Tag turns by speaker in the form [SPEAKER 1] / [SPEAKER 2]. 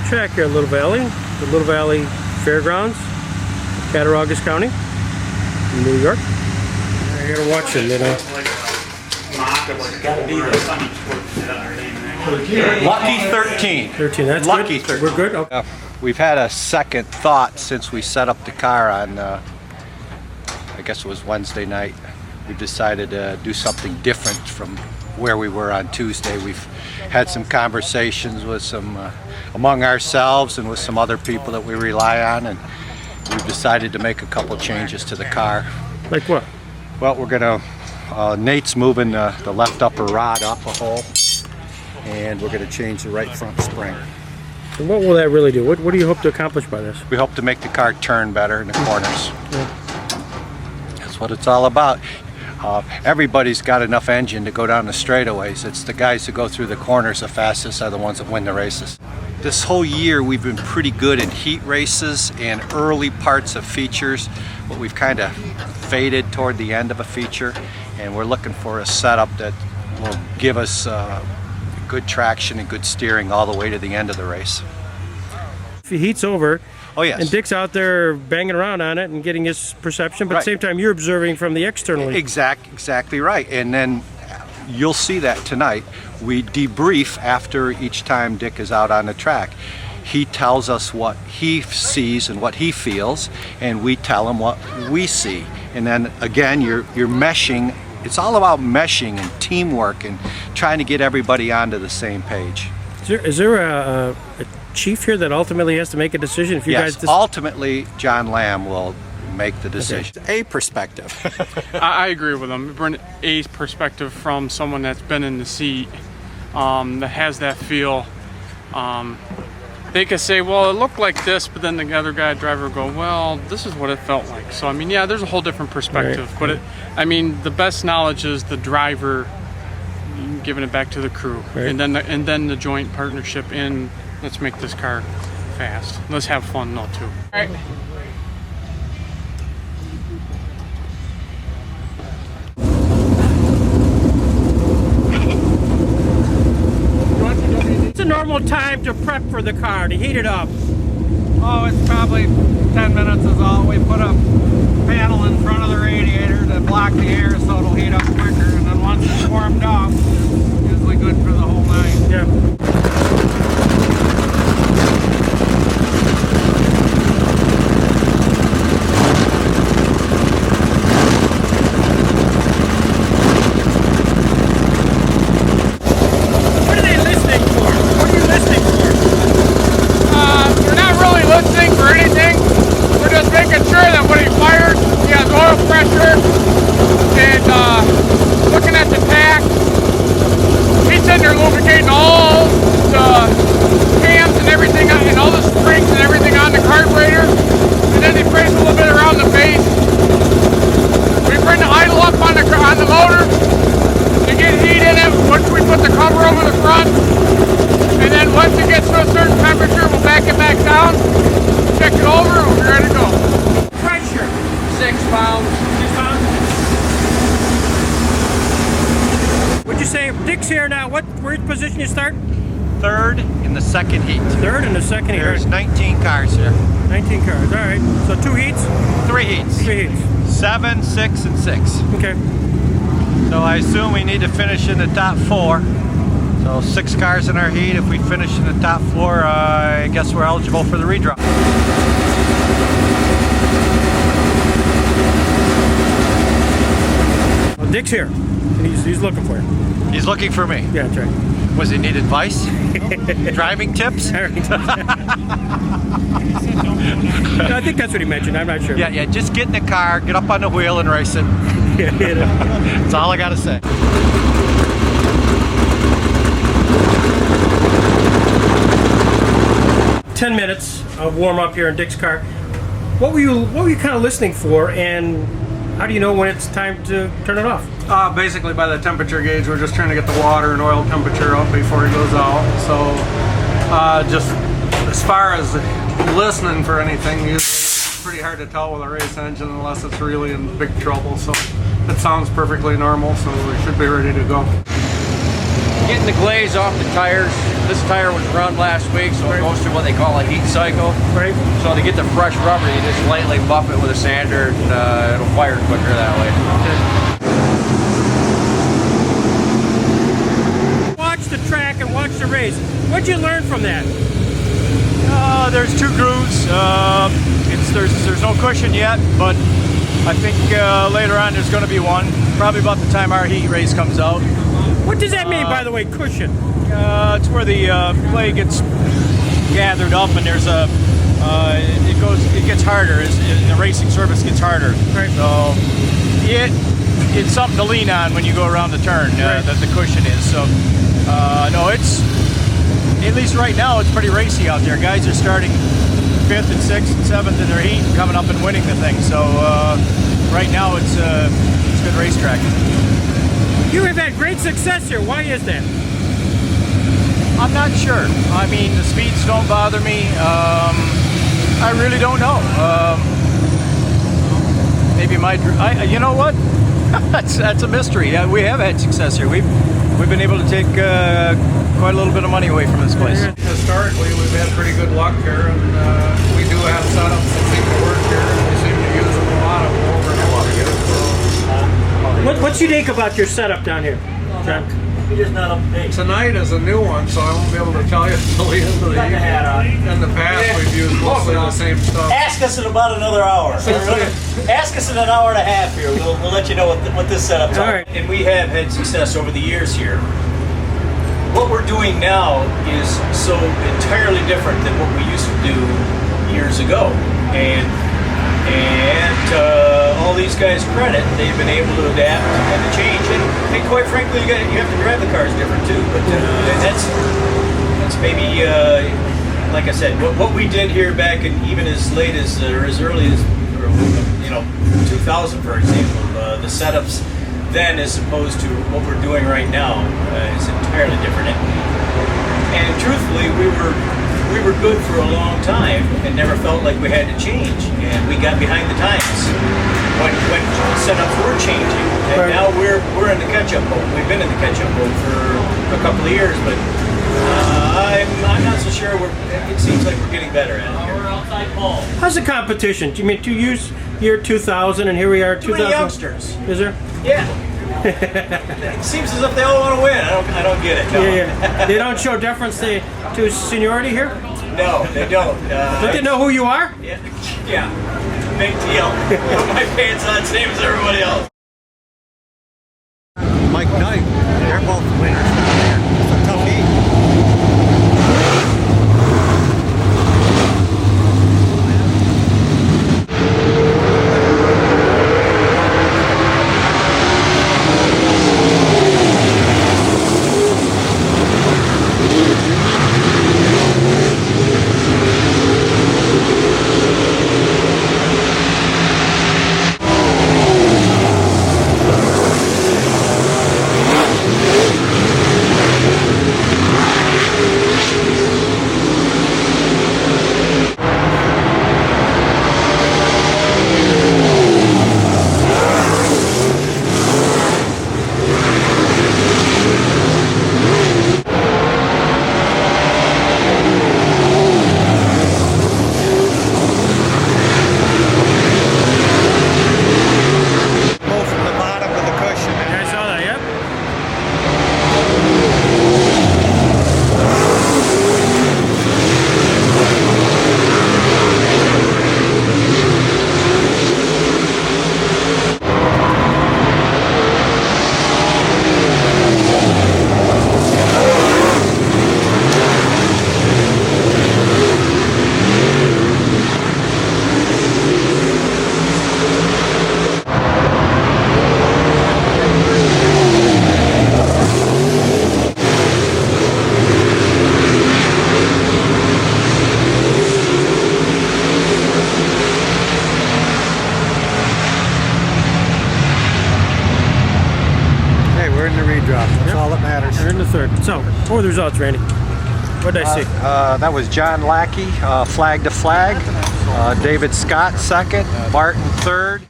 [SPEAKER 1] track here at Little Valley, the Little Valley Fairgrounds, Cattaraugus County, New York. I gotta watch it, you know.
[SPEAKER 2] Lucky 13.
[SPEAKER 1] 13, that's
[SPEAKER 2] Lucky
[SPEAKER 1] good.
[SPEAKER 2] 13.
[SPEAKER 1] We're good? Okay.
[SPEAKER 2] We've had a second thought since we set up the car on, I guess it was Wednesday night. We decided to do something different from where we were on Tuesday. We've had some conversations with some, among ourselves and with some other people that we rely on, and we've decided to make a couple changes to the car.
[SPEAKER 1] Like what?
[SPEAKER 2] Well, we're gonna, Nate's moving the left upper rod up a hole, and we're gonna change the right front spring.
[SPEAKER 1] And what will that really do? What do you hope to accomplish by this?
[SPEAKER 2] We hope to make the car turn better in the corners.
[SPEAKER 1] Yeah.
[SPEAKER 2] That's what it's all about. Everybody's got enough engine to go down the straightaways. It's the guys who go through the corners the fastest are the ones that win the races. This whole year we've been pretty good in heat races and early parts of features, but we've kind of faded toward the end of a feature, and we're looking for a setup that will give us good traction and good steering all the way to the end of the race.
[SPEAKER 1] If he heats over,
[SPEAKER 2] oh yes,
[SPEAKER 1] and Dick's out there banging around on it and getting his perception, but
[SPEAKER 2] right.
[SPEAKER 1] at the same time you're observing from the externally.
[SPEAKER 2] Exactly right. And then you'll see that tonight. We debrief after each time Dick is out on the track. He tells us what he sees and what he feels, and we tell him what we see. And then again, you're meshing. It's all about meshing and teamwork and trying to get everybody onto the same page.
[SPEAKER 1] Is there a chief here that ultimately has to make a decision? If you
[SPEAKER 2] Yes,
[SPEAKER 1] guys
[SPEAKER 2] ultimately John Lamb will make the decision.
[SPEAKER 1] Okay.
[SPEAKER 2] A perspective.
[SPEAKER 3] I agree with him. Bring a perspective from someone that's been in the seat, that has that feel. They could say, well, it looked like this, but then the other guy, driver, will go, well, this is what it felt like. So I mean, yeah, there's a whole different perspective.
[SPEAKER 1] Right.
[SPEAKER 3] But I mean, the best knowledge is the driver giving it back to the crew,
[SPEAKER 1] right.
[SPEAKER 3] and then the joint partnership in let's make this car fast. Let's have fun though too. All right.
[SPEAKER 1] What's a normal time to prep for the car, to heat it up?
[SPEAKER 4] Oh, it's probably 10 minutes is all. We put a panel in front of the radiator to block the air so it'll heat up quicker, and then once it's warmed up, it's usually good for the whole night.
[SPEAKER 1] Yeah. What are they listening for? What are you listening for?
[SPEAKER 3] We're not really listening for anything. We're just making sure that when he fires, he has oil pressure, and looking at the tack. He's sitting there lubricating all the cams and everything, and all the springs and everything on the carburetor, and then he sprays a little bit around the base. We bring the idle up on the motor to get heat in it once we put the cover over the front, and then once it gets to a certain temperature, we'll back it back down, check it over, and we're ready to go.
[SPEAKER 1] Pressure.
[SPEAKER 3] 6 pounds.
[SPEAKER 1] 6 pounds. Would you say Dick's here now? Where's position you start?
[SPEAKER 2] Third in the second heat.
[SPEAKER 1] Third and the second heat.
[SPEAKER 2] There's 19 cars here.
[SPEAKER 1] 19 cars. All right. So 2 heats.
[SPEAKER 2] 3 heats.
[SPEAKER 1] 3 heats.
[SPEAKER 2] 7, 6, and 6.
[SPEAKER 1] Okay.
[SPEAKER 2] So I assume we need to finish in the top 4. So 6 cars in our heat. If we finish in the top 4, I guess we're eligible for the redraw.
[SPEAKER 1] Well, Dick's here. And he's looking for you.
[SPEAKER 2] He's looking for me.
[SPEAKER 1] Yeah, that's right.
[SPEAKER 2] Was he need advice? Driving tips?
[SPEAKER 1] I think that's what he mentioned. I'm not sure.
[SPEAKER 2] Yeah, just get in the car, get up on the wheel and race it.
[SPEAKER 1] Yeah,
[SPEAKER 2] That's all I gotta say.
[SPEAKER 1] Ten minutes of warm up here in Dick's car. What were you kind of listening for, and how do you know when it's time to turn it off?
[SPEAKER 4] Basically by the temperature gauge, we're just trying to get the water and oil temperature up before it goes out. So just as far as listening for anything, usually it's pretty hard to tell with a race engine unless it's really in big trouble. So it sounds perfectly normal, so we should be ready to go.
[SPEAKER 5] Getting the glaze off the tires, this tire was run last week, so it goes through what they call a heat cycle.
[SPEAKER 1] Right.
[SPEAKER 5] So to get the fresh rubber, you just lightly buff it with a sander, and it'll fire quicker that way.
[SPEAKER 1] Watch the track and watch the race. What'd you learn from that?
[SPEAKER 6] There's 2 grooves. There's no cushion yet, but I think later on there's going to be one. Probably about the time our heat race comes out.
[SPEAKER 1] What does that mean, by the way, cushion?
[SPEAKER 6] It's where the clay gets gathered up, and there's a it gets harder as the racing surface gets harder.
[SPEAKER 1] Right.
[SPEAKER 6] So it's something to lean on when you go around the turn.
[SPEAKER 1] Right.
[SPEAKER 6] That the cushion is. So no, it's at least right now it's pretty racy out there. Guys are starting 5th and 6th and 7th in their heat, and coming up and winning the thing. So right now it's a good racetrack.
[SPEAKER 1] You have had great success here. Why is that?
[SPEAKER 6] I'm not sure. I mean, the speeds don't bother me. I really don't know. Maybe you know what? that's a mystery. Yeah, we have had success here. We've been able to take quite a little bit of money away from this place.
[SPEAKER 4] Historically, we've had pretty good luck here, and we do have setups that seem to work here, and we seem to use them a lot of them over and over again. So,
[SPEAKER 1] What's unique about your setup down here, John?
[SPEAKER 4] tonight is a new one, so I won't be able to tell you until the end of the evening. In the past, we've used mostly the same stuff.
[SPEAKER 7] Ask us in about another hour. Ask us in an hour and a half here. We'll let you know what this setup's
[SPEAKER 1] All
[SPEAKER 7] on.
[SPEAKER 1] right.
[SPEAKER 7] And we have had success over the years here. What we're doing now is so entirely different than what we used to do years ago. And all these guys credit, they've been able to adapt and to change. And quite frankly, you have to drive the cars different too. But that's maybe, like I said, what we did here back in even as late as or as early as 2000, for example. The setups then, as opposed to what we're doing right now, is entirely different. And truthfully, we were good for a long time and never felt like we had to change. And we got behind the times when setups were changing. And
[SPEAKER 1] Right.
[SPEAKER 7] now we're in the catch-up mode. We've been in the catch-up mode for a couple of years, but I'm not so sure. It seems like we're getting better at it here.
[SPEAKER 1] How's the competition? Do you mean 2 years, year 2000, and here we are,
[SPEAKER 7] Too many
[SPEAKER 1] 2000?
[SPEAKER 7] youngsters.
[SPEAKER 1] Is there?
[SPEAKER 7] Yeah. It seems as if they all want to win. I don't get it. No.
[SPEAKER 1] Yeah. They don't show deference to seniority here?
[SPEAKER 7] No, they don't.
[SPEAKER 1] Don't they know who you are?
[SPEAKER 7] Yeah. Big deal. Put my pants on, same as everybody else.
[SPEAKER 2] Mike Knight, they're both winners down there. It's a tough heat. That's all that matters.
[SPEAKER 1] They're in the third. So, what were the results, Randy? What did I see?
[SPEAKER 2] That was John Lackey, flag to flag. David Scott second. Barton third.